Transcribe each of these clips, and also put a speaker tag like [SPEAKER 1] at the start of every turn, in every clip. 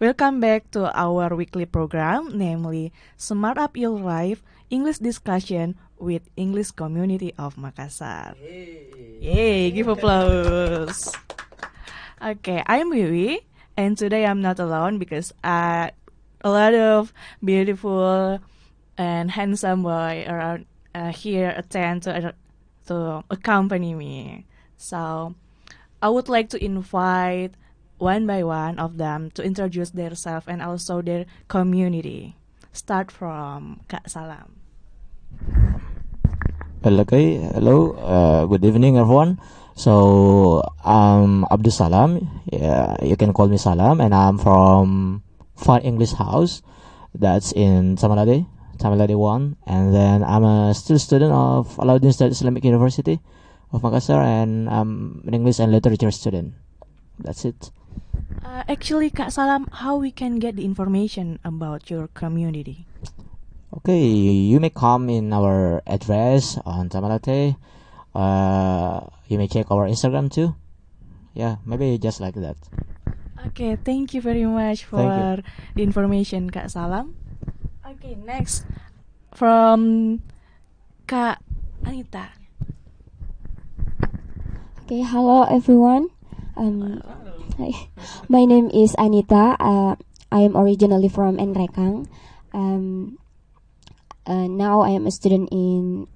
[SPEAKER 1] Welcome back to our weekly program, namely Smart Up Your Life English Discussion with English Community of Makassar. Yay, give applause. Okay, I'm Wiwi, and today I'm not alone because a lot of beautiful and handsome boy around here attend to accompany me. So I would like to invite one by one of them to introduce themselves and also their community. Start from Kak Salam.
[SPEAKER 2] Hello. Good evening, everyone. So I'm Abdul Salam. Yeah, you can call me Salam, and I'm from Far English House. That's in Tamalade 1. And then I'm a still student of Alauddin State Islamic University of Makassar, and I'm an English and literature student. That's it.
[SPEAKER 1] Actually, Kak Salam, how we can get the information about your community?
[SPEAKER 2] Okay, you may come in our address on Tamalate. You may check our Instagram too. Yeah, maybe just like that.
[SPEAKER 1] Okay, thank you very much for the information, Kak Salam. Okay, next from Kak Anita.
[SPEAKER 3] Okay, hello everyone. Hi. My name is Anita. I am originally from Nrekang. Now I am a student in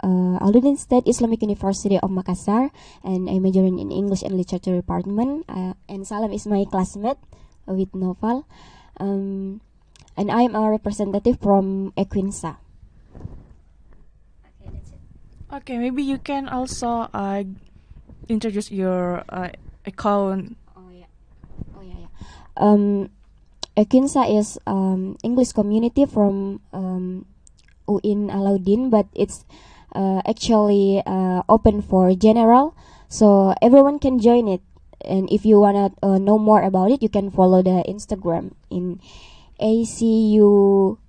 [SPEAKER 3] Alauddin State Islamic University of Makassar, and I'm majoring in English and Literature Department. And Salam is my classmate with Noval. And I am a representative from Equinsa. Okay, that's it.
[SPEAKER 1] Okay, maybe you can also introduce your account.
[SPEAKER 3] Equinsa is English community from UIN Alauddin, but it's actually open for general, so everyone can join it. And if you wanna know more about it, you can follow the Instagram in ACUINSIA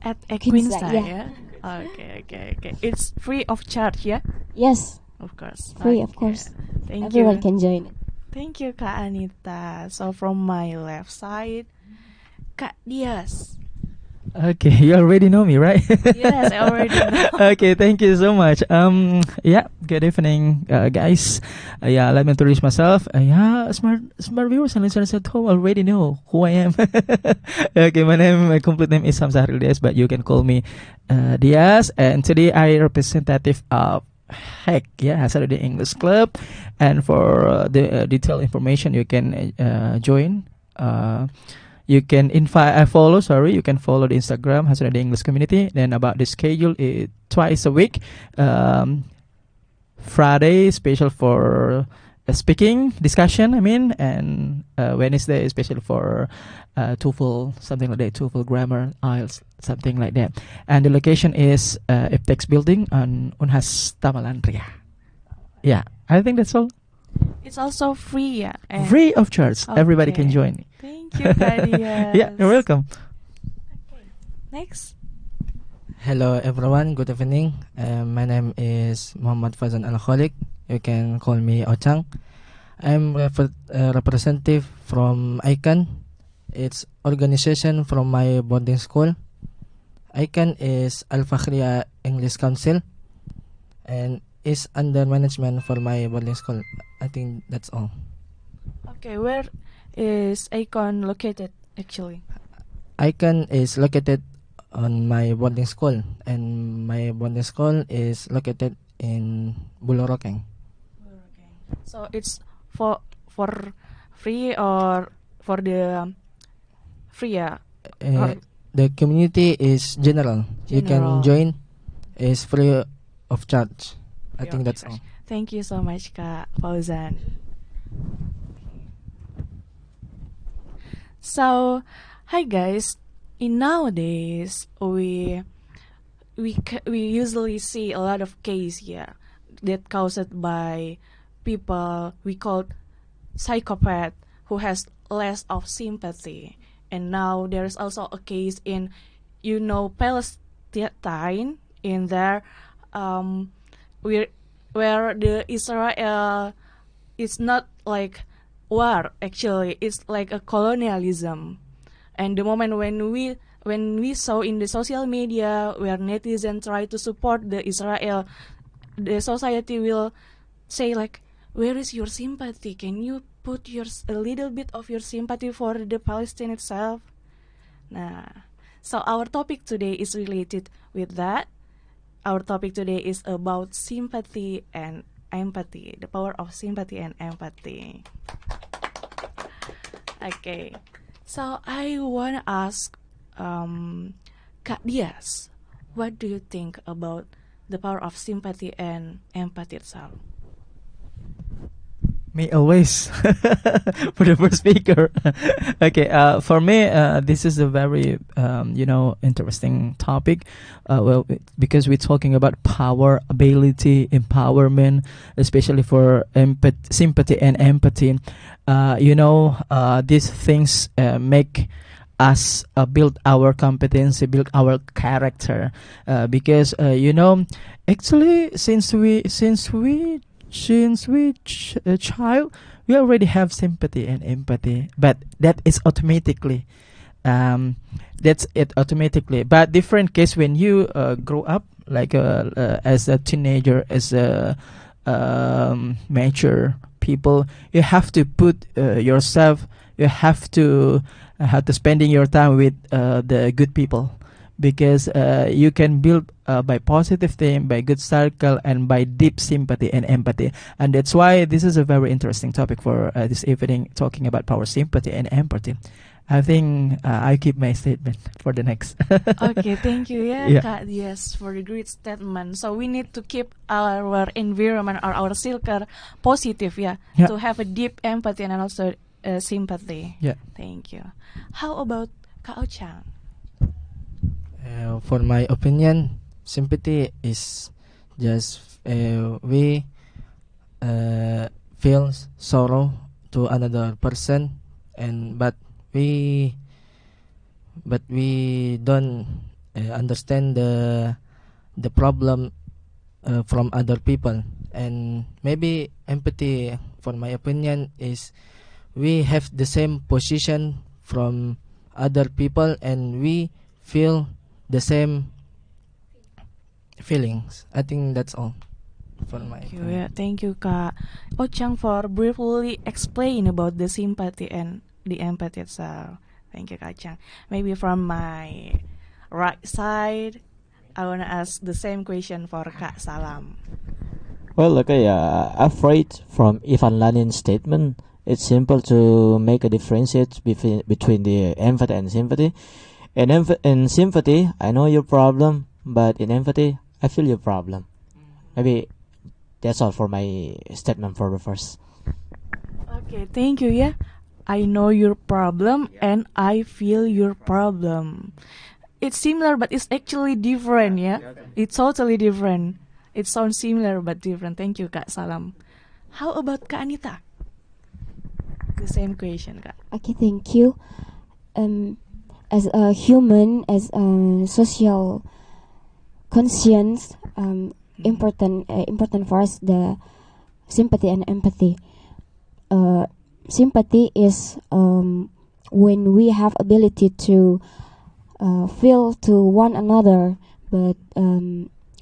[SPEAKER 1] At Equinsa,
[SPEAKER 3] yeah.
[SPEAKER 1] yeah? Okay. It's free of charge, yeah?
[SPEAKER 3] Yes,
[SPEAKER 1] Of course.
[SPEAKER 3] free,
[SPEAKER 1] Okay.
[SPEAKER 3] of course.
[SPEAKER 1] Thank
[SPEAKER 3] Everyone
[SPEAKER 1] you.
[SPEAKER 3] can join it.
[SPEAKER 1] Thank you, Kak Anita. So from my left side, Kak Dias.
[SPEAKER 4] Okay, you already know me, right?
[SPEAKER 1] Yes, I already know.
[SPEAKER 4] Okay, thank you so much. Good evening, guys. Let me introduce myself. Smart viewers and listeners at home already know who I am. Okay, my complete name is Syamsahrildiaz, but you can call me Diaz. And today I representative of Saturday English Club. And for the detailed information, you can join. You can follow the Instagram Hasana the English Community. Then about the schedule, twice a week. Friday special for speaking discussion. And Wednesday special for TOEFL, something like that. TOEFL grammar, IELTS, something like that. And the location is Iptex building on Unhas Tamalandria. Yeah, I think that's all.
[SPEAKER 1] It's also free, yeah? And
[SPEAKER 4] Free of charge. Everybody can join.
[SPEAKER 1] Thank you, Kak Dias.
[SPEAKER 4] Yeah, you're welcome.
[SPEAKER 1] Okay, next.
[SPEAKER 5] Hello everyone, good evening. My name is Muhammad Fazan Al-Khalik. You can call me Ocank. I'm representative from AIECON. It's organization from my boarding school. AIECON is Al-Fakhriya English Council and is under management for my boarding school. I think that's all.
[SPEAKER 1] Okay, where is AIECON located actually?
[SPEAKER 5] AIECON is located on my boarding school, and my boarding school is located in Bulorokeng.
[SPEAKER 1] So it's for free or for the free, yeah?
[SPEAKER 5] The community is general. You can join. It's free of charge. I think that's all.
[SPEAKER 1] Thank you so much, Kak Fauzan. So, hi guys. In nowadays, we usually see a lot of cases here that caused by people we call psychopath who has less of sympathy. And now there's also a case in, Palestine. In there, where the Israel is not like war. Actually, it's like a colonialism. And the moment when we saw in the social media where netizens try to support the Israel, the society will say like, where is your sympathy? Can you put a little bit of your sympathy for the Palestine itself? Nah, so our topic today is related with that. Our topic today is about sympathy and empathy, the power of sympathy and empathy. Okay, so I want to ask Kak Dias, what do you think about the power of sympathy and empathy itself?
[SPEAKER 4] Me always for the first speaker. Okay, for me, this is a very interesting topic. Because we're talking about power, ability, empowerment, especially for sympathy and empathy. These things make us build our competency, build our character. Because actually, since a child, we already have sympathy and empathy, but that is automatically. That's it automatically. But different case when you grow up, like as a teenager, as a mature people, you have to put yourself. You have to spending your time with the good people. Because you can build by positive thing, by good circle, and by deep sympathy and empathy. And that's why this is a very interesting topic for this evening, talking about power, sympathy, and empathy. I think I keep my statement for the next.
[SPEAKER 1] Okay, thank you,
[SPEAKER 4] Yeah.
[SPEAKER 1] Kak Dias, for the great statement. So we need to keep our environment or our circle positive,
[SPEAKER 4] Yeah.
[SPEAKER 1] to have a deep empathy and also sympathy.
[SPEAKER 4] Yeah.
[SPEAKER 1] Thank you. How about Kak Ocank?
[SPEAKER 5] For my opinion, sympathy is just we feel sorrow to another person, but we don't understand the problem from other people. And maybe empathy, for my opinion, is we have the same position from other people and we feel the same feelings. I think that's all for my
[SPEAKER 1] Thank you,
[SPEAKER 5] opinion.
[SPEAKER 1] Thank you, Kak Ocank, for briefly explain about the sympathy and the empathy itself. Thank you, Kak Ocank. Maybe from my right side, I want to ask the same question for Kak Salam.
[SPEAKER 2] Well, okay, afraid from Ivan Lanin's statement, it's simple to make a differentiate between the empathy and sympathy. In sympathy, I know your problem, but in empathy, I feel your problem. Maybe that's all for my statement for the first.
[SPEAKER 1] Okay, thank you, I know your problem and I feel your problem. It's similar, but it's actually different, It's totally different. It sounds similar but different. Thank you, Kak Salam. How about Kak Anita? The same question, Kak.
[SPEAKER 3] Okay, thank you. As a human, as a social conscience, important for us the sympathy and empathy. Sympathy is when we have ability to feel to one another, but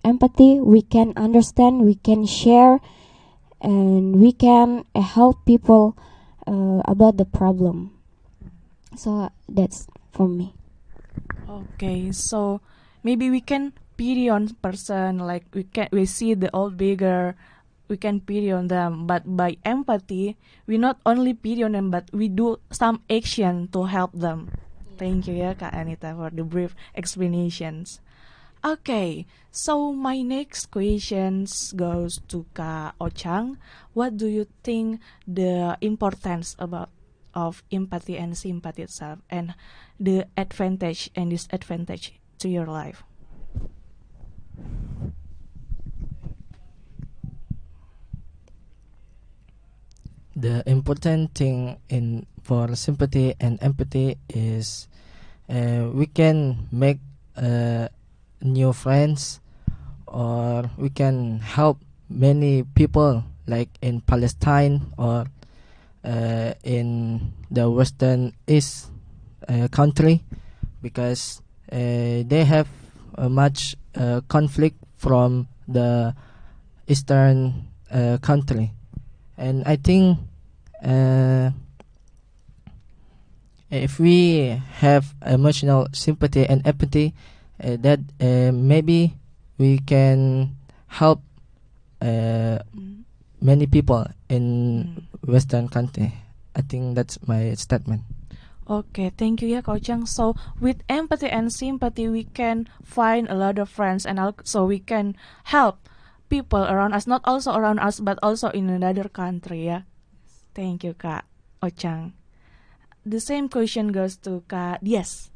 [SPEAKER 3] empathy, we can understand, we can share, and we can help people about the problem. So that's for me.
[SPEAKER 1] Okay, so maybe we can pity on person, like we see the old beggar, we can pity on them, but by empathy we not only pity on them but we do some action to help them. Thank you, Kak Anita, for the brief explanations. Okay, so my next questions goes to Kak Ocank. What do you think the importance of empathy and sympathy itself, and the advantage and disadvantage to your life?
[SPEAKER 5] The important thing for sympathy and empathy is we can make new friends, or we can help many people, like in Palestine or in the Western East country, because they have much conflict from the Eastern country, and I think if we have emotional sympathy and empathy, that maybe we can help many people in Western country. I think that's my statement.
[SPEAKER 1] Okay, thank you ya Kak Ocank. So with empathy and sympathy, we can find a lot of friends, and also we can help people around us, not also around us, but also in another country ya. Thank you Kak Ocank. The same question goes to Kak Dias.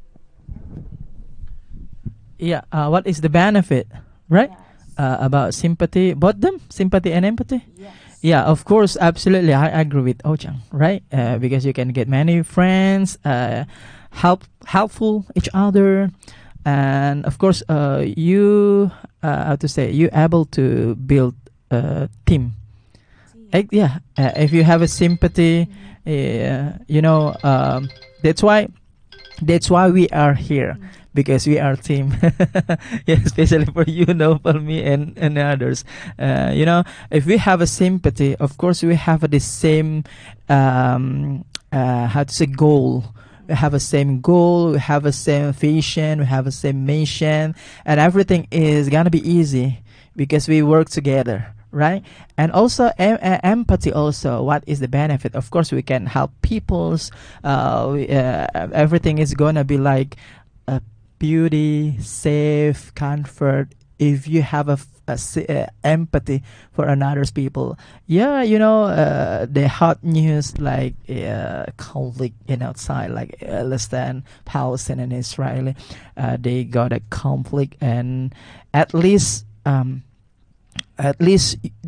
[SPEAKER 4] Yeah, what is the benefit, right? About sympathy, both them, sympathy and empathy? Yeah, of course, absolutely. I agree with Ocank, right? Because you can get many friends, helpful each other, and of course, you how to say, you able to build a team. Yeah, if you have a sympathy, that's why we are here, because we are team. Yeah, especially for you, know, for me and others. If we have a sympathy, of course we have the same how to say, goal. We have a same goal, we have a same vision, we have a same mission, and everything is gonna be easy because we work together, right? And also empathy. Also, what is the benefit? Of course, we can help people's. Everything is gonna be like beauty, safe, comfort. If you have empathy for another's people, yeah, the hot news like conflict in outside, like less than Palestine and Israeli, they got a conflict, and at least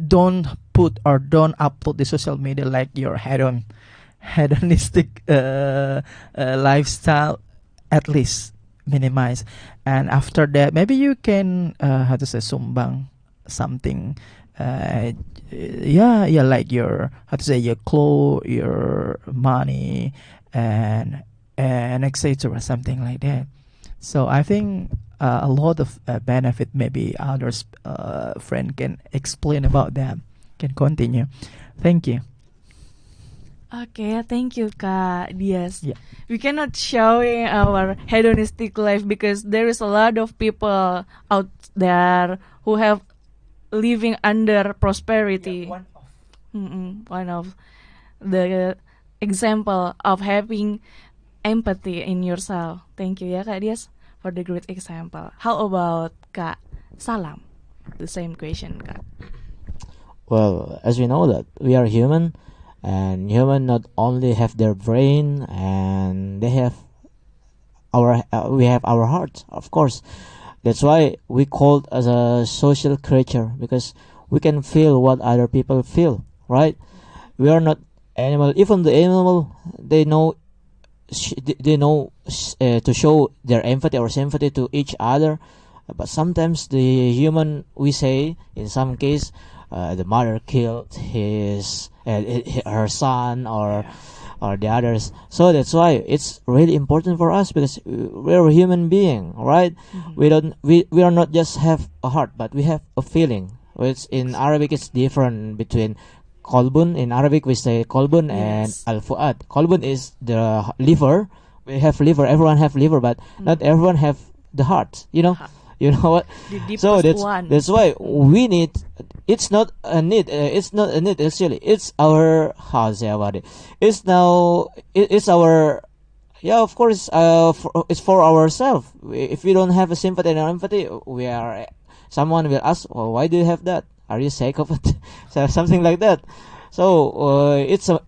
[SPEAKER 4] don't put or don't upload the social media like your hedonistic lifestyle. At least minimize, and after that maybe you can how to say, sumbang something, like your, how to say, your clothes, your money, and etc., something like that. So I think a lot of benefit. Maybe others friend can explain about that, can continue. Thank you.
[SPEAKER 1] Okay, thank you Kak Dias.
[SPEAKER 4] Yeah.
[SPEAKER 1] We cannot show our hedonistic life because there is a lot of people out there who have living under prosperity. One of the example of having empathy in yourself. Thank you ya Kak Dias for the great example. How about Kak Salam? The same question, Kak.
[SPEAKER 2] Well, as we know that we are human, and human not only have their brain, and they have we have our heart, of course. That's why we called as a social creature, because we can feel what other people feel, right? We are not animal. Even the animal, they know to show their empathy or sympathy to each other. But sometimes the human, we say, in some case, the mother killed her son, or the others. So that's why it's really important for us, because we're a human being, right? We are not just have a heart, but we have a feeling. Which in Arabic it's different between kolbun. In Arabic we say kolbun and al-fuad. Kolbun is the liver. We have liver. Everyone have liver, but not everyone have the heart. You know what? So that's why we need. It's not a need. It's not a need actually. It's our, how to say about it. It's now. It's our. Yeah, of course. It's for ourselves. If we don't have a sympathy and empathy, we are. Someone will ask, "Well, why do you have that? Are you sick of it?" So something like that. So it's an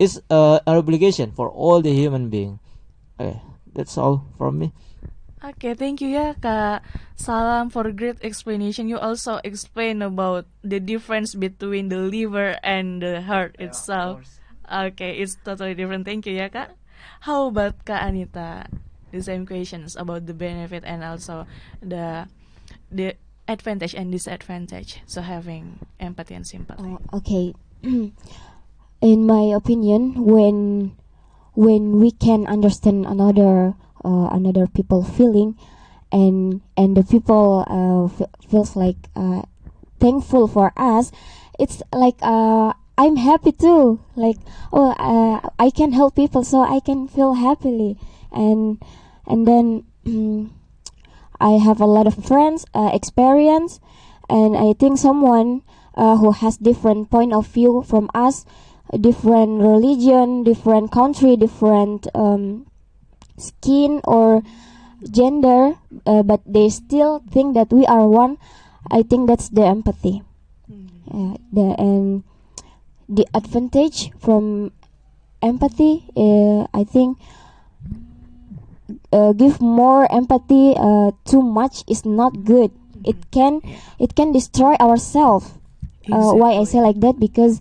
[SPEAKER 2] obligation for all the human being. Okay, that's all from me.
[SPEAKER 1] Okay, thank you ya Kak Salam for great explanation. You also explain about the difference between the liver and the heart itself. Okay, it's totally different. Thank you ya Kak. How about Kak Anita? The same questions about the benefit and also the advantage and disadvantage. So having empathy and sympathy.
[SPEAKER 3] Okay. in my opinion, when we can understand another people feeling, and the people feels like thankful for us, it's like I'm happy too. Like, oh, I can help people, so I can feel happily, and then I have a lot of friends, experience, and I think someone who has different point of view from us, different religion, different country, different skin or gender, but they still think that we are one. I think that's the empathy. And the advantage from empathy, I think, give more empathy too much is not good. It can destroy ourselves. Why I say like that? Because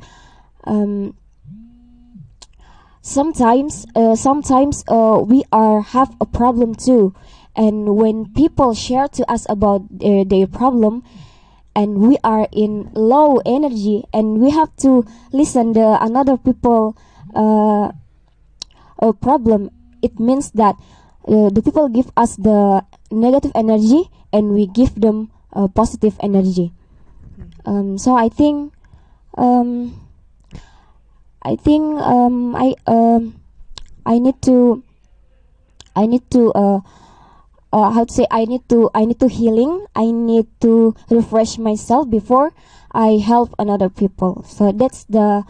[SPEAKER 3] sometimes we have a problem too, and when people share to us about their problem, and we are in low energy, and we have to listen the another people problem, it means that the people give us the negative energy, and we give them positive energy. So I think I need to how to say, I need to healing. I need to refresh myself before I help another people. So that's the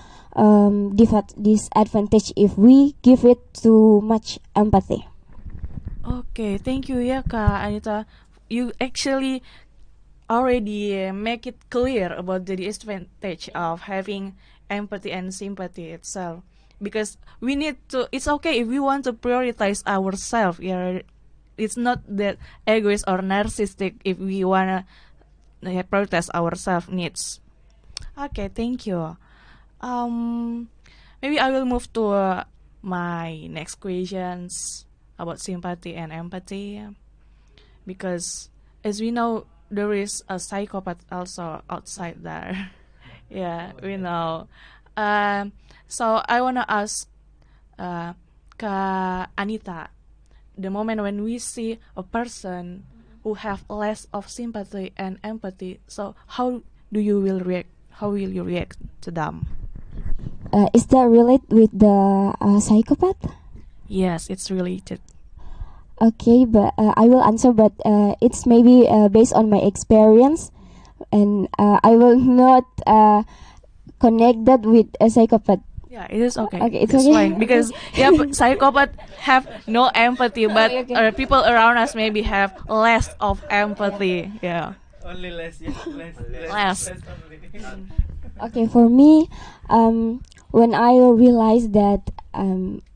[SPEAKER 3] disadvantage if we give it too much empathy.
[SPEAKER 1] Okay, thank you ya Kak Anita. You actually already make it clear about the disadvantage of having empathy and sympathy itself. Because we need to, it's okay if we want to prioritize ourselves. Yeah, it's not that egoist or narcissistic if we wanna prioritize ourselves needs. Okay, thank you. Maybe I will move to my next questions about sympathy and empathy, because as we know, there is a psychopath also outside there. Yeah, we know. So I wanna ask Kak Anita, the moment when we see a person who have less of sympathy and empathy, so how do you will react? How will you react to them?
[SPEAKER 3] Is that related with the psychopath?
[SPEAKER 1] Yes, it's related.
[SPEAKER 3] Okay, but I will answer, but it's maybe based on my experience, and I will not connect that with a psychopath.
[SPEAKER 1] Yeah, it is okay.
[SPEAKER 3] Okay, it's
[SPEAKER 1] That's
[SPEAKER 3] okay.
[SPEAKER 1] fine, because yeah, psychopaths have no empathy, but
[SPEAKER 3] Okay.
[SPEAKER 1] people around us maybe have less of empathy. Yeah,
[SPEAKER 4] Only less, yes,
[SPEAKER 1] less.
[SPEAKER 3] Okay, for me, when I realized that,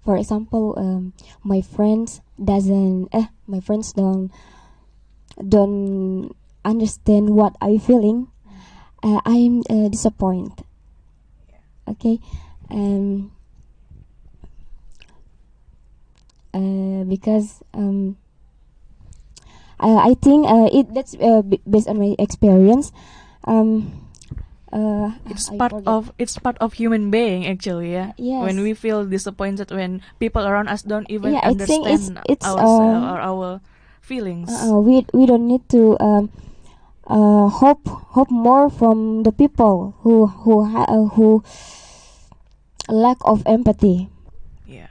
[SPEAKER 3] for example, my friends don't understand what I'm feeling, I'm disappointed. Okay, because I think that's based on my experience.
[SPEAKER 1] It's part of human being actually. Yeah.
[SPEAKER 3] Yes.
[SPEAKER 1] When we feel disappointed when people around us don't even
[SPEAKER 3] Yeah, I think
[SPEAKER 1] understand
[SPEAKER 3] it's
[SPEAKER 1] ourselves or our feelings.
[SPEAKER 3] we don't need to hope more from the people who lack of empathy.
[SPEAKER 1] Yeah.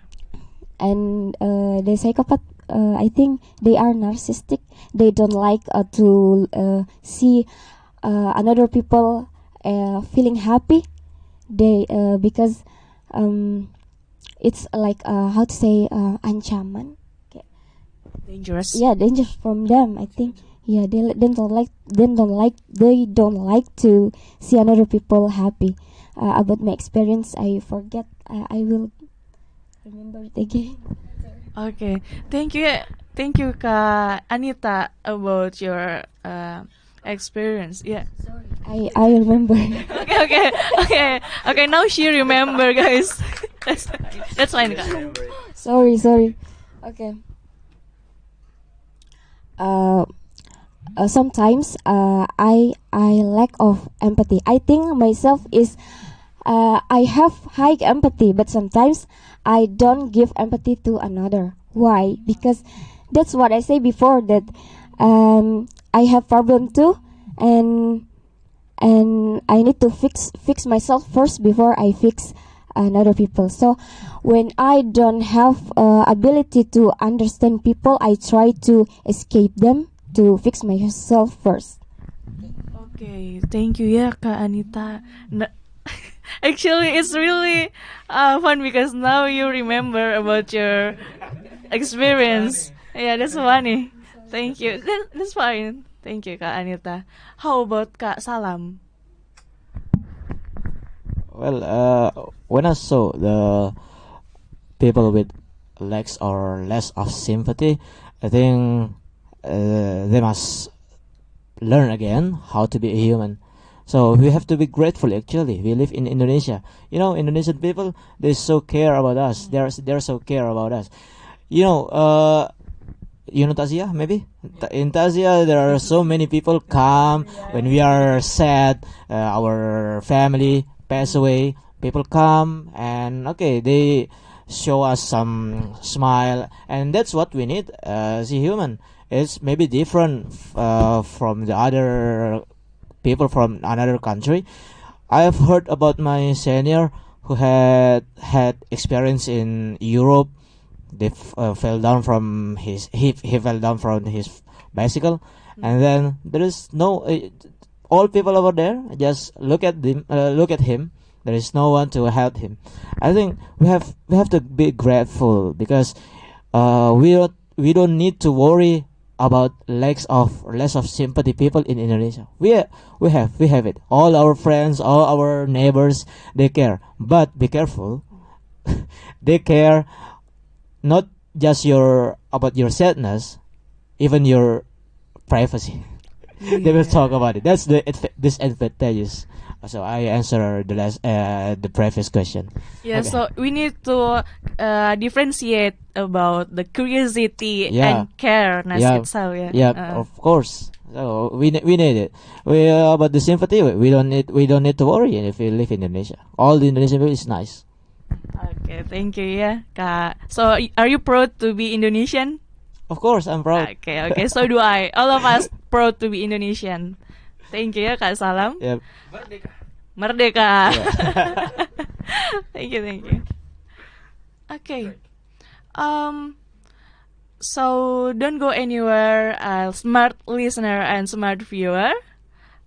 [SPEAKER 3] And the psychopath, I think they are narcissistic. They don't like to see another people feeling happy. They because it's like how to say, ancaman.
[SPEAKER 1] Dangerous.
[SPEAKER 3] Yeah, dangerous from them, I think. Yeah, they don't like to see another people happy. About my experience, I forget. I will remember it again.
[SPEAKER 1] Okay, thank you, Kak Anita, about your experience. Yeah.
[SPEAKER 3] I remember.
[SPEAKER 1] Okay. Now she remember, guys. That's fine, Kak.
[SPEAKER 3] sorry. Okay. Sometimes I lack of empathy. I think myself is I have high empathy, but sometimes I don't give empathy to another. Why? Because that's what I say before, that I have problem too, and I need to fix myself first before I fix another people. So when I don't have ability to understand people, I try to escape them to fix myself first.
[SPEAKER 1] Okay, thank you ya Kak Anita. Actually, it's really fun because now you remember about your experience. Yeah, that's funny. Thank you. That's fine. Thank you Kak Anita. How about Kak Salam?
[SPEAKER 2] Well, when I saw the people with less or less of sympathy, I think they must learn again how to be a human. So we have to be grateful. Actually, we live in Indonesia. You know, Indonesian people, they so care about us. They're so care about us. You know Tazia, maybe in Tazia there are so many people come when we are sad, our family pass away. People come and okay, they show us some smile, and that's what we need as a human. It's maybe different from the other people from another country. I have heard about my senior who had experience in Europe. They fell down from he fell down from his bicycle, and then there is no all people over there just look at him. There is no one to help him. I think we have to be grateful because we don't need to worry about less of sympathy people in Indonesia. We have it. All our friends, all our neighbors, they care. But be careful. They care not just about your sadness, even your privacy. They will talk about it. That's the disadvantages. So I answer the previous question.
[SPEAKER 1] Yeah,
[SPEAKER 2] Okay.
[SPEAKER 1] so we need to differentiate about the curiosity
[SPEAKER 2] Yeah.
[SPEAKER 1] and careness
[SPEAKER 2] Yeah.
[SPEAKER 1] itself. Yeah.
[SPEAKER 2] Yeah, of course. So we need it. We about the sympathy. We don't need to worry if we live in Indonesia. All the Indonesian people is nice.
[SPEAKER 1] Okay, thank you ya Kak. So are you proud to be Indonesian?
[SPEAKER 2] Of course, I'm proud.
[SPEAKER 1] Okay, so do I. All of us proud to be Indonesian. Thank you ya Kak Salam.
[SPEAKER 2] Yeah.
[SPEAKER 1] Merdeka.
[SPEAKER 2] Yeah.
[SPEAKER 1] Thank you. Okay. So don't go anywhere, smart listener and smart viewer.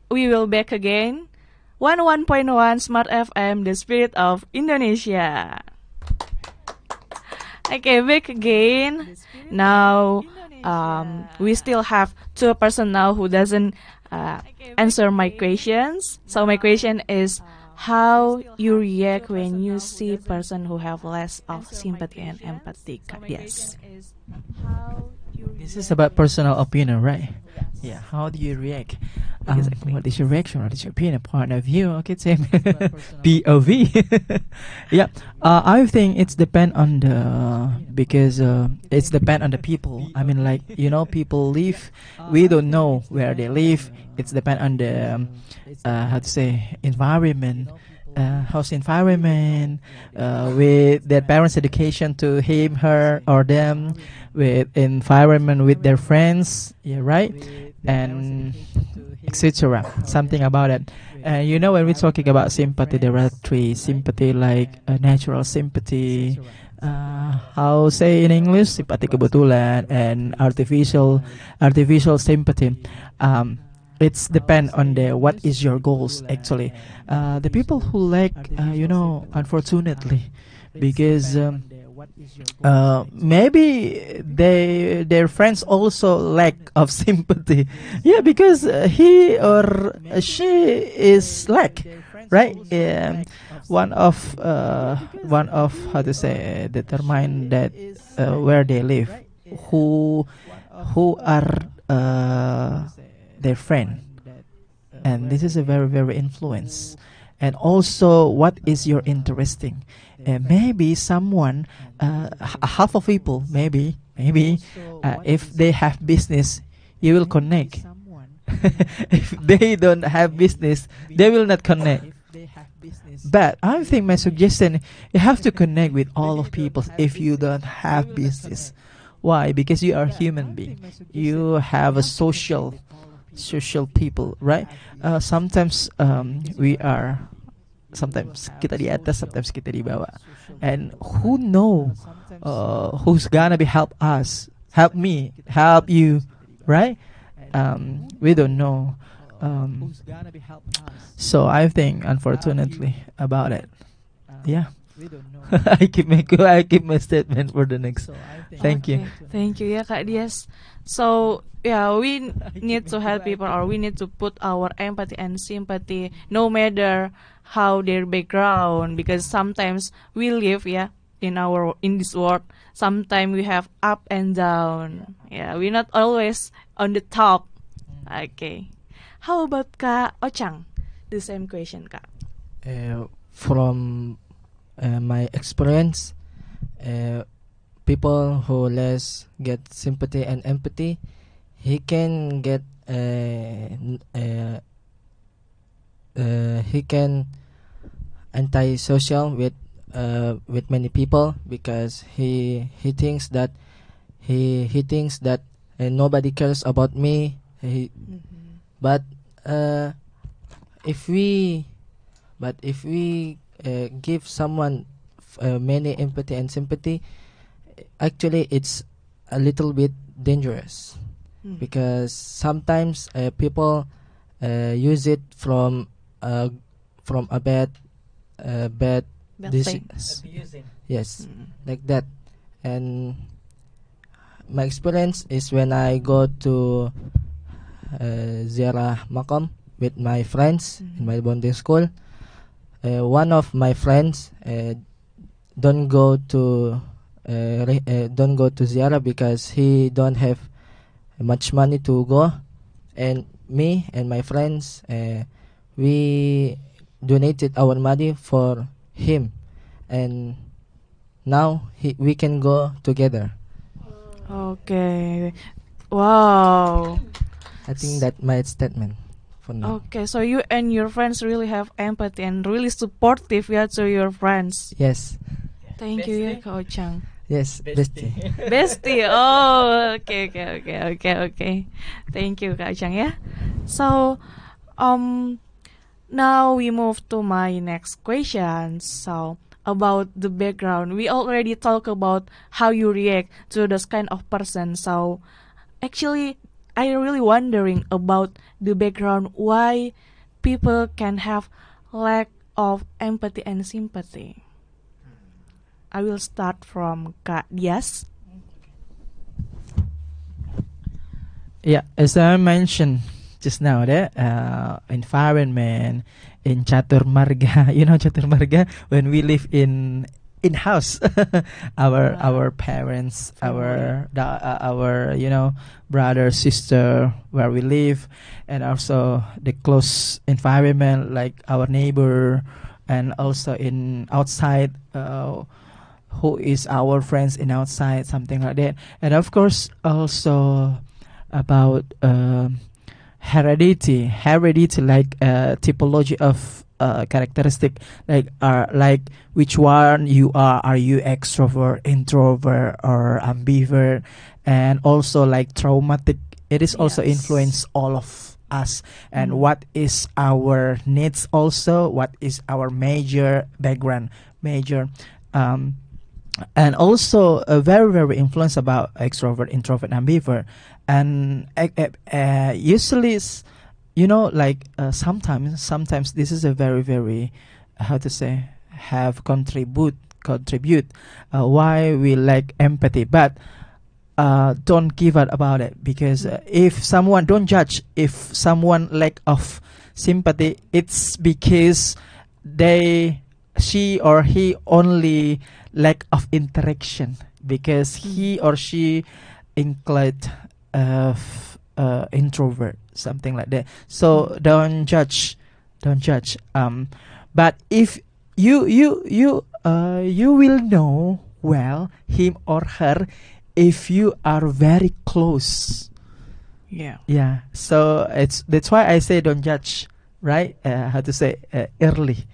[SPEAKER 1] We will back again. 101.1 Smart FM, the spirit of Indonesia. Okay, back again. Now, we still have two person now who doesn't answer my questions. So my question is, how you react when you see person who have less of sympathy and empathy? Yes.
[SPEAKER 4] This is about personal opinion, right? Yeah. How do you react?
[SPEAKER 1] Exactly.
[SPEAKER 4] What is your reaction? What is your opinion? Point of view? Okay, same. POV. Yeah. I think it's depend on because it's depend on the people. I mean, like people live. We don't know where they live. It's depend on the how to say environment. House environment, with their parents' education to him, her, or them, with environment with their friends, yeah, right, and etc. Something about it. When we're talking about sympathy, there are three sympathy, like natural sympathy. How say in English, simpati kebetulan, and artificial sympathy. It's depend on what is your goals actually. The people who lack, unfortunately, because maybe their friends also lack of sympathy. Yeah, because he or she is lack, right? One of how to say determine that where they live, who are their friend, and this is a very very influence. And also, what is your interesting? Maybe someone, half of people, maybe if they have business, you will connect. If they don't have business, they will not connect. But I think my suggestion, you have to connect with all of people if you don't have business. Why? Because you are human being. You have a social people, right? Sometimes we are, sometimes kita di atas, sometimes kita di bawah, and who know who's gonna be help us, help me, help you, right? We don't know. So I think, unfortunately, about it. Yeah. I keep my statement for the next. Thank you.
[SPEAKER 1] Thank you, ya Kak Dias. So yeah, we need to help people, or we need to put our empathy and sympathy, no matter how their background, because sometimes we live, in this world. Sometimes we have up and down. Yeah, we're not always on the top. Okay. How about Kak Ocank? The same question, Kak.
[SPEAKER 5] From my experience, people who less get sympathy and empathy, he can get he can anti-social with many people, because he thinks that he thinks that nobody cares about me. But if we give someone many empathy and sympathy, actually it's a little bit dangerous, because sometimes people use it from a bad disease. Yes, like that. And my experience is when I go to ziarah makam with my friends in my bonding school. One of my friends don't go to ziarah because he don't have much money to go, and me and my friends we donated our money for him, and now we can go together.
[SPEAKER 1] Okay. Wow.
[SPEAKER 5] I think that my statement for now.
[SPEAKER 1] Okay, so you and your friends really have empathy and really supportive, to your friends.
[SPEAKER 5] Yes.
[SPEAKER 1] Thank you, ya Kak Ocank.
[SPEAKER 5] Yes, bestie.
[SPEAKER 1] Bestie. Oh, okay. Thank you, Kak Ocank, ya. So, now we move to my next question. So, about the background, we already talked about how you react to those kind of person. So, actually, I really wondering about the background, why people can have lack of empathy and sympathy. I will start from Kak Dias.
[SPEAKER 4] Yeah, as I mentioned just now, that environment in Catur Marga, Catur Marga, when we live in house, our parents, our brother, sister, where we live, and also the close environment like our neighbor, and also in outside, who is our friends in outside, something like that. And of course also about heredity, like typology of characteristic, like which one you are you extrovert, introvert, or ambivert, and also like traumatic, it is also influence all of us, and what is our needs, also what is our major background, and also very very influence about extrovert, introvert, ambivert. And usually sometimes this is a very very, how to say, have contribute why we lack empathy. But don't give up about it, because if someone, don't judge if someone lack of sympathy, it's because she or he only lack of interaction, because he or she include introvert, something like that. So don't judge. But if you will know well him or her if you are very close. Yeah. So that's why I say don't judge, right? How to say, early.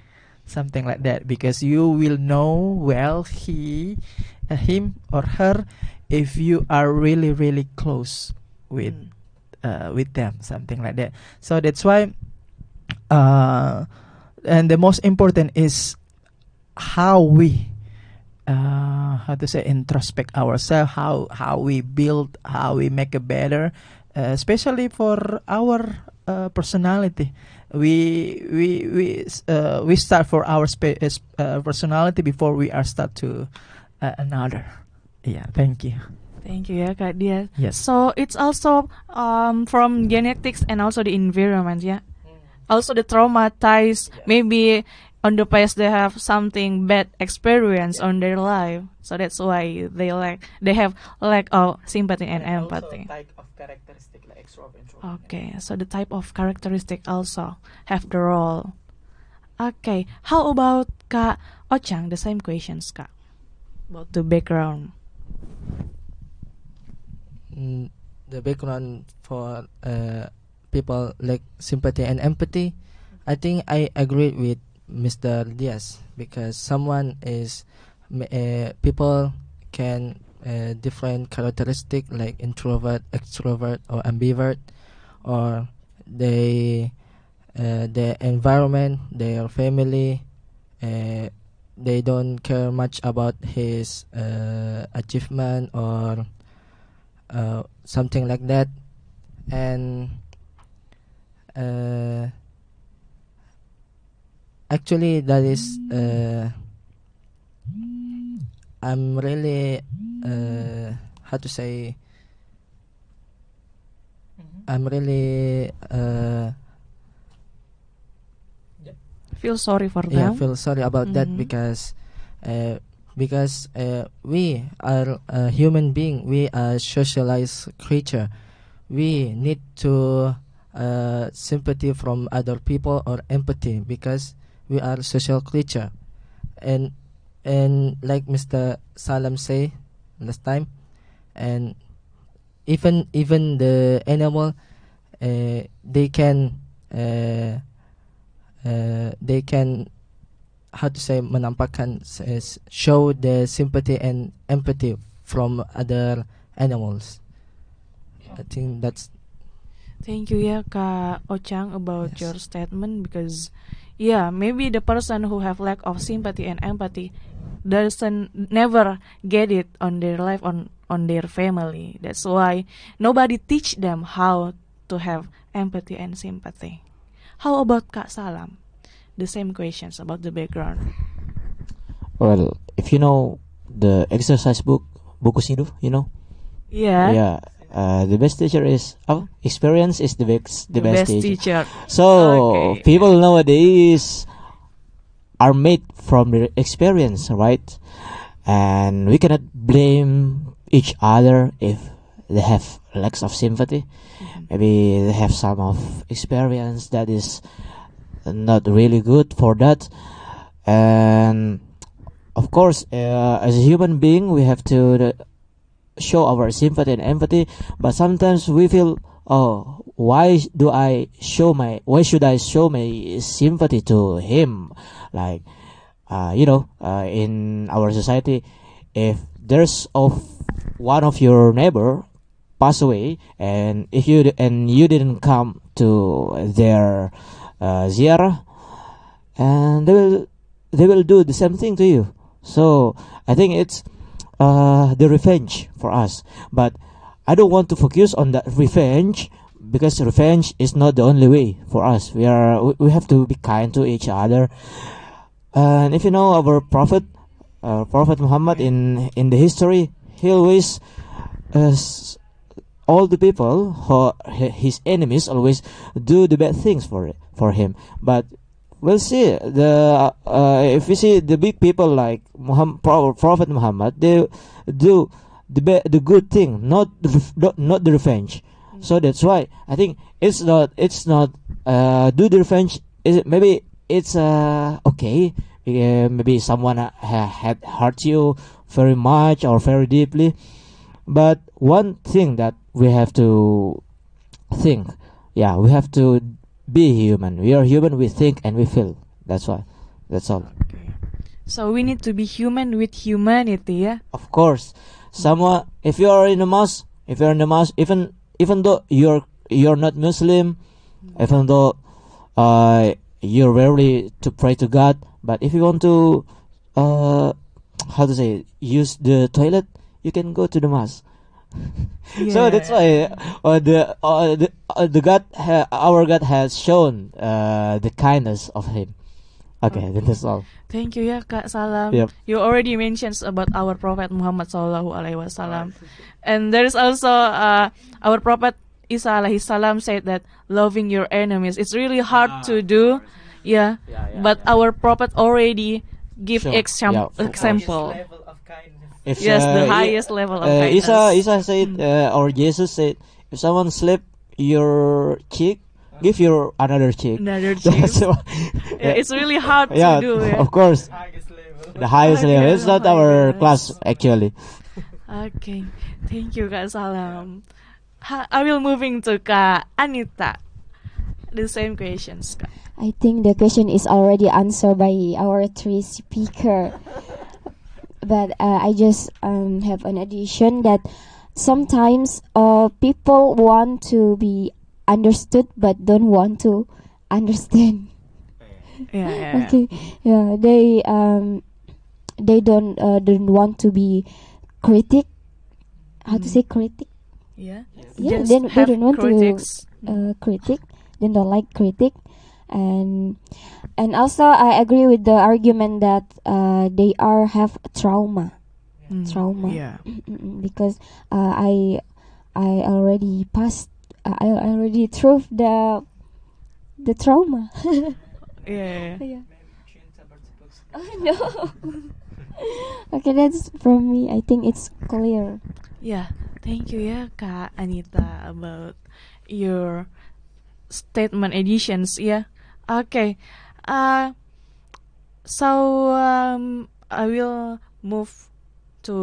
[SPEAKER 4] something like that, because you will know well him or her if you are really really close with them, something like that. So that's why and the most important is how we how to say introspect ourselves, how we build, how we make a better, especially for our personality. We start for our personality before we are start to another. Yeah, thank you.
[SPEAKER 1] Thank you ya Kak Dia.
[SPEAKER 4] Yes.
[SPEAKER 1] So it's also from genetics and also the environment, yeah. Also the traumatized, maybe on the past they have something bad experience on their life, so that's why they have lack of sympathy and empathy.
[SPEAKER 4] Also type of characteristic like extrovert, introvert.
[SPEAKER 1] Okay, so the type of characteristic also have the role. Okay, how about Kak Ocank? The same questions, Kak, about the background.
[SPEAKER 5] The background for people like sympathy and empathy, I think I agree with Mr. Diaz, because someone is people can different characteristic like introvert, extrovert, or ambivert, or their environment, their family, they don't care much about his achievement or something like that, and actually that is I'm really how to say I'm really
[SPEAKER 1] Feel sorry for
[SPEAKER 5] yeah,
[SPEAKER 1] them.
[SPEAKER 5] feel sorry about that, because we are a human being, we are socialized creature, we need to sympathy from other people or empathy, because we are social creature, and like Mr. Salam say last time, and even the animal they can how to say menampakkan show the sympathy and empathy from other animals. I think that's.
[SPEAKER 1] Thank you ya Kak Ocank about
[SPEAKER 5] Yes.
[SPEAKER 1] your statement, because yeah, maybe the person who have lack of sympathy and empathy doesn't never get it on their life, on their family. That's why nobody teach them how to have empathy and sympathy. How about Kak Salam? The same questions about the background.
[SPEAKER 2] Well, if you know the exercise book, buku hidup,
[SPEAKER 1] Yeah,
[SPEAKER 2] yeah, the best teacher is experience is the best
[SPEAKER 1] the best teacher.
[SPEAKER 2] So
[SPEAKER 1] Okay.
[SPEAKER 2] people nowadays are made from their experience, right? And we cannot blame each other if they have lacks of sympathy. Maybe they have some of experience that is not really good for that. And of course, as a human being, we have to show our sympathy and empathy. But sometimes we feel, oh, why should I show my sympathy to him? Like, in our society, if there's one of your neighbor pass away, and if you didn't come to their ziarah, and they will do the same thing to you. So I think it's the revenge for us. But I don't want to focus on that revenge, because revenge is not the only way for us. We have to be kind to each other. And if you know our Prophet Muhammad in the history, he always all the people his enemies always do the bad things for him. But we'll see if we see the big people like Prophet Muhammad, they do the good thing, not the revenge. So that's why I think it's not do the revenge. Maybe it's okay. Maybe someone had hurt you very much or very deeply. But one thing that we have to think, we have to be human. We are human. We think and we feel. That's why. That's all.
[SPEAKER 1] Okay. So we need to be human with humanity, yeah.
[SPEAKER 2] Of course, someone, if you are in the mosque, even though you're not Muslim, even though you're rarely to pray to God, but if you want to how to say, use the toilet, you can go to the mosque. So that's why our God has shown the kindness of Him. Okay, that's all.
[SPEAKER 1] Thank you ya Kak Salam.
[SPEAKER 2] Yep.
[SPEAKER 1] You already mentioned about our Prophet Muhammad Sallallahu Alaihi Wasallam, and there is also our Prophet Isa Alaihi Salam said that loving your enemies, it's really hard to do, yeah. But our Prophet already give
[SPEAKER 2] Sure. Yeah, of course.
[SPEAKER 1] example.
[SPEAKER 2] If,
[SPEAKER 1] Yes, the highest level of kindness.
[SPEAKER 2] Isa said, or Jesus said, if someone slap your cheek, give your another cheek.
[SPEAKER 1] Another
[SPEAKER 2] That's
[SPEAKER 1] cheek.
[SPEAKER 2] why-
[SPEAKER 1] Yeah, it's really hard
[SPEAKER 2] yeah,
[SPEAKER 1] to do. Yeah.
[SPEAKER 2] of course. The highest level. It's not our class actually.
[SPEAKER 1] Okay, thank you Kak Salam. I will moving to Kak Anita. The same questions, Kak.
[SPEAKER 3] I think the question is already answered by our three speaker. But I just have an addition that sometimes people want to be understood but don't want to understand.
[SPEAKER 1] Yeah.
[SPEAKER 3] Okay, yeah, they don't want to be critic. How to say critic?
[SPEAKER 1] Yeah.
[SPEAKER 3] Yeah,
[SPEAKER 1] Just
[SPEAKER 3] then they
[SPEAKER 1] have
[SPEAKER 3] don't want
[SPEAKER 1] critics.
[SPEAKER 3] to critic. They don't like critic, and also I agree with the argument that they have trauma. Trauma.
[SPEAKER 1] Yeah.
[SPEAKER 3] Because I already passed. I already through the trauma.
[SPEAKER 1] Yeah.
[SPEAKER 3] Yeah. Oh no. Okay, that's from me. I think it's clear.
[SPEAKER 1] Yeah. Thank you ya Kak Anita about your statement editions. Yeah. Okay. So I will move to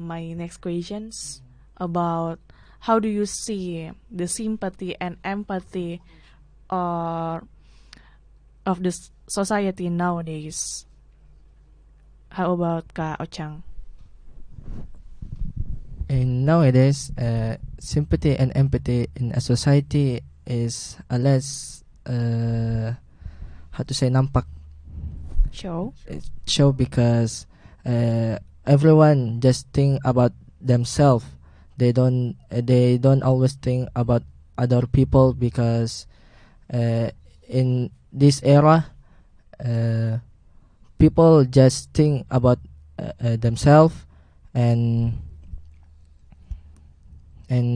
[SPEAKER 1] my next questions about how do you see the sympathy and empathy of the society nowadays. How about Kak Ocank?
[SPEAKER 5] And nowadays, sympathy and empathy in a society is a less, how to say, nampak show because everyone just think about themselves. They don't always think about other people because in this era, people just think about themselves and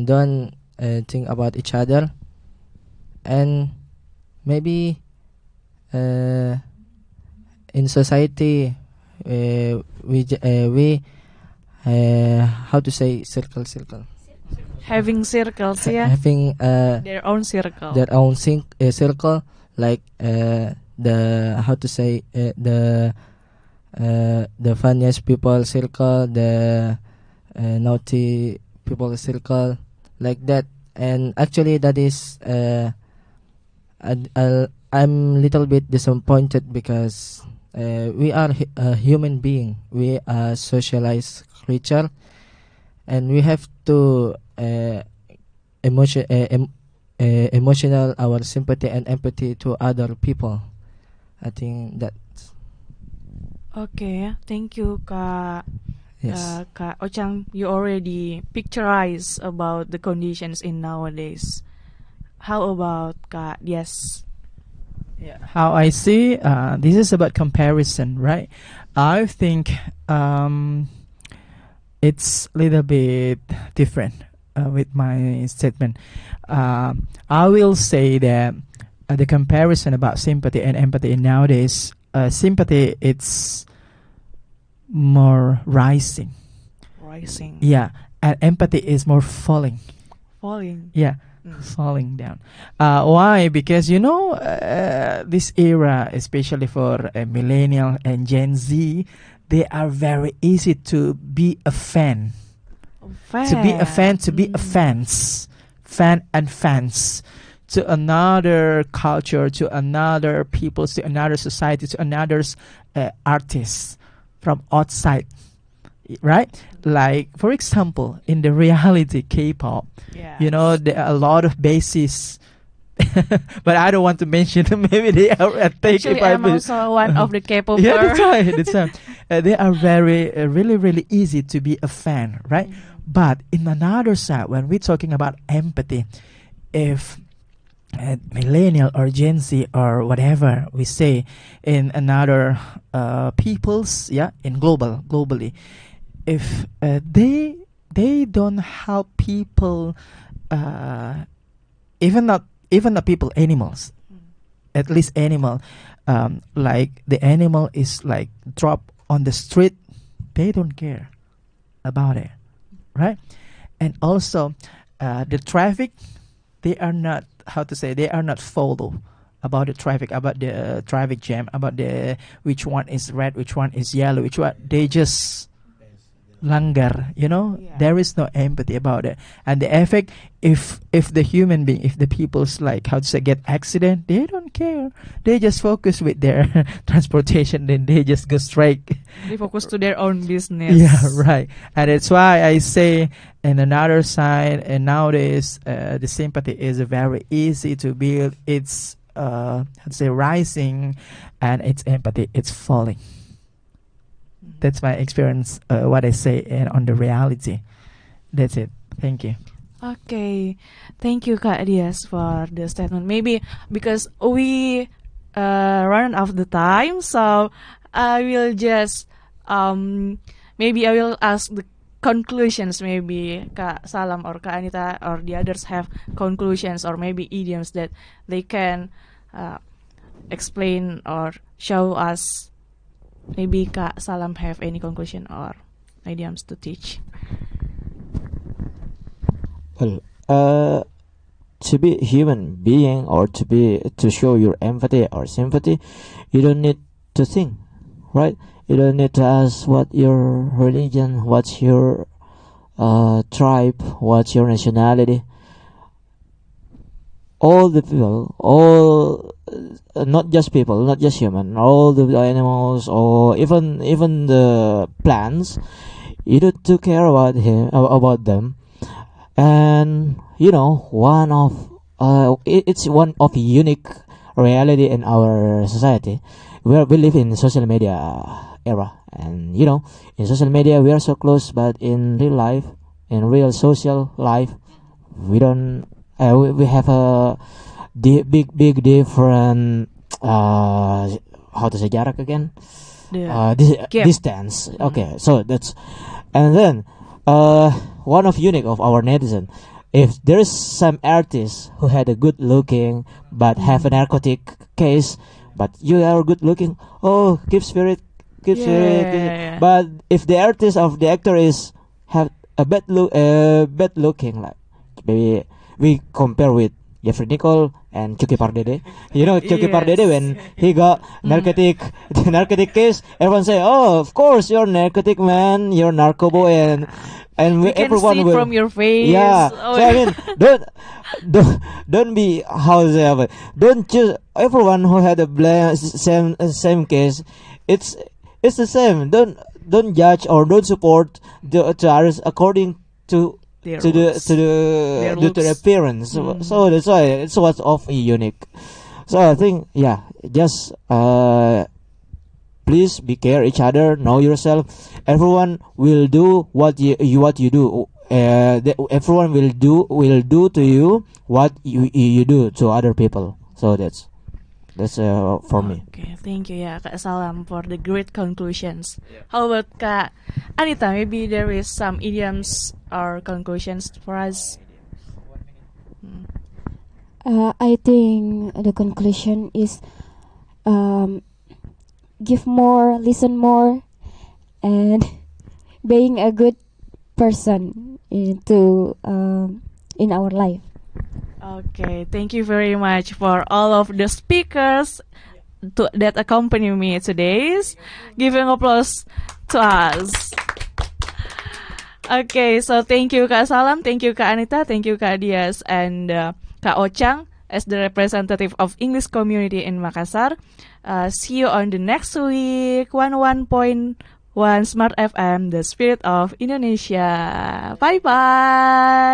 [SPEAKER 5] don't think about each other, and maybe in society we how to say circle
[SPEAKER 1] Having circles, yeah.
[SPEAKER 5] having
[SPEAKER 1] Their own circle.
[SPEAKER 5] circle, like the how to say the funniest people circle, the naughty people circle, like that. And actually that is I'm little bit disappointed because we are a human being, we are socialized creature, and we have to emotional our sympathy and empathy to other people. I think that
[SPEAKER 1] Okay, thank you Kak.
[SPEAKER 5] yes.
[SPEAKER 1] Kak Ocank, you already picturize about the conditions in nowadays. How about Kak? Yes.
[SPEAKER 4] Yeah, how I see this is about comparison, right? I think it's a little bit different with my statement. I will say that the comparison about sympathy and empathy nowadays, sympathy it's more rising, yeah, and empathy is more falling. Yeah, falling down. Why? Because this era, especially for millennial and Gen Z, they are very easy to be a fan. To be a fan, to be a fans, fan and fans, to another culture, to another people, to another society, to another artist from outside, right? Like, for example, in the reality K-pop, you know, there are a lot of bases. But I don't want to mention them. Maybe they are
[SPEAKER 1] Actually, I'm also one of the K-popper.
[SPEAKER 4] Yeah, that's right. That's right. They are very, really, really easy to be a fan, right? But in another side, when we're talking about empathy, if millennial or Gen Z or whatever we say in another peoples, in globally, if they don't help people, even the people, animals, at least animal, like the animal is like drop on the street, they don't care about it, right? And also the traffic, they are not, how to say, they are not follow about the traffic, about the traffic jam, about the which one is red, which one is yellow, which one, they just langgar, you know. There is no empathy about it. And the effect, if the human being, if the people's, like, how to say, get accident, they don't care, they just focus with their transportation, then they just go straight,
[SPEAKER 1] They focus to their own business.
[SPEAKER 4] yeah, right. And that's why I say, in another side, and nowadays the sympathy is very easy to build. It's how to say, rising, and its empathy, it's falling. That's my experience, what I say, and on the reality. That's it. Thank you.
[SPEAKER 1] Okay, thank you Kak Dias for the statement. Maybe because we run out of the time, so I will just maybe I will ask the conclusions. Maybe Kak Salam or Kak Anita or the others have conclusions or maybe idioms that they can explain or show us. Maybe Kak Salam have any conclusion or idioms to teach.
[SPEAKER 2] Well, to be a human being, or to show your empathy or sympathy, you don't need to think, right? You don't need to ask what your religion, what's your tribe, what's your nationality. All the people, not just people, not just human, all the animals, or even the plants, you need to care about them. And you know, it's one of unique reality in our society, where we live in social media era. And you know, in social media we are so close, but in real life, in real social life, we don't. We have a big different how to say jarak again, distance. Okay, so that's, and then one of unique of our netizen, if there is some artist who had a good looking but have a narcotic case, but you are good looking, oh, keep spirit. But if the artist of the actor is have a bad looking, like maybe we compare with Jeffrey Nicole and Chucky Pardede. You know, Chucky Pardede, when he got narcotic case, everyone say, "Oh, of course you're narcotic man, you're narco boy," and
[SPEAKER 1] we can
[SPEAKER 2] everyone
[SPEAKER 1] see it
[SPEAKER 2] will,
[SPEAKER 1] from your face.
[SPEAKER 2] yeah.
[SPEAKER 1] Oh,
[SPEAKER 2] So I mean, don't be, how to say, don't choose everyone who had a same case. It's the same. Don't judge or don't support the others according to the appearance. So that's why it's what's of unique. So I think, yeah, just please be care each other, know yourself. Everyone will do what you do. Everyone will do to you what you do to other people. So that's for me.
[SPEAKER 1] Okay, thank you ya Kak Salam for the great conclusions. How about Kak Anita? Maybe there is some idioms or conclusions for us.
[SPEAKER 3] I think the conclusion is give more, listen more, and being a good person in our life.
[SPEAKER 1] Okay, thank you very much for all of the speakers that accompany me today. Giving applause to us. Okay, so thank you Kak Salam, thank you Kak Anita, thank you Kak Dias, and Kak Ocank. as the representative of English community in Makassar. See you on the next week. 11.1 1 Smart FM, the spirit of Indonesia. Bye bye.
[SPEAKER 2] Bye bye.